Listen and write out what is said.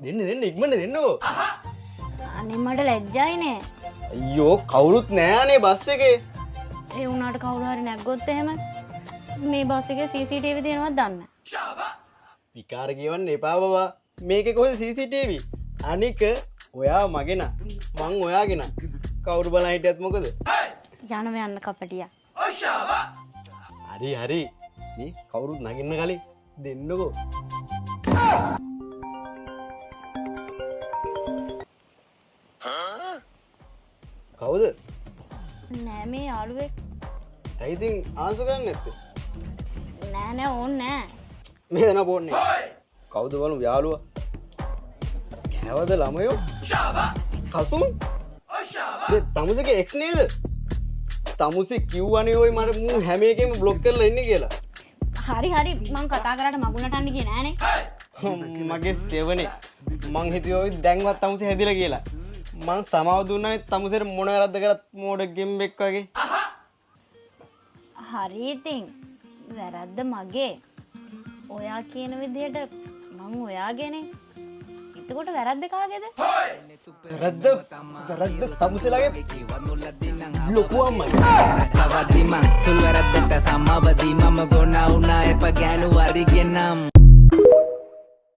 දෙන්න ඉක්මනට දෙන්නකෝ. අනේ මට ලැජ්ජයිනේ. අයියෝ කවුරුත් නෑනේ බස් එකේ. ඒ වුණාට කවුරු හරි නැග්ගොත් එහෙම මේ බස් එකේ CCTV තියෙනවද දන්නේ නැහැ. විකාර කියවන්න එපා බබා. මේකේ කොහෙද CCTV? අනික ඔයා මගෙන මං ඔයාගෙන කවුරු බලන් හිටියත් මොකද? යන්න කපටියා. හරි මේ කවුරුත් නගින්න කලින් දෙන්නකෝ. කවුද? නෑ මේ යාළුවෙක්. ඇයි ඉතින් ආන්සර් ගන්න නැත්තේ? නෑ ඕන් නෑ. මේ දන බෝන්නේ. කවුද බලමු යාළුවා? කෑවද ළමයෝ? කසුන්? මේ තමුසේගේ එක්ස් නේද? තමුසේ කිව්වනේ ඔය මට මූ හැම එකෙම බ්ලොක් කරලා ඉන්නේ කියලා. හරි මං කතා කරාට මගුණටන්න කියේ නෑනේ. මගේ සෙවනේ මං හිතුවේ ඔය දැන්වත් තමුසේ හැදිලා කියලා. මං සමාව දුන්නානේ තමුසේට මොන වැරද්ද කරත් මෝඩ ගෙම්බෙක් වගේ. හරි ඉතින් වැරද්ද මගේ. ඔයා කියන විදිහට මං ඔයාගේනේ. එතකොට වැරද්ද කාගේද? වැරද්ද තමුසේලාගේ ලොකු අම්මයි. කවදි මං සුළු වැරද්දට සමවදී මම ගොනා වුණා එප ගෑනු වරිගෙනම්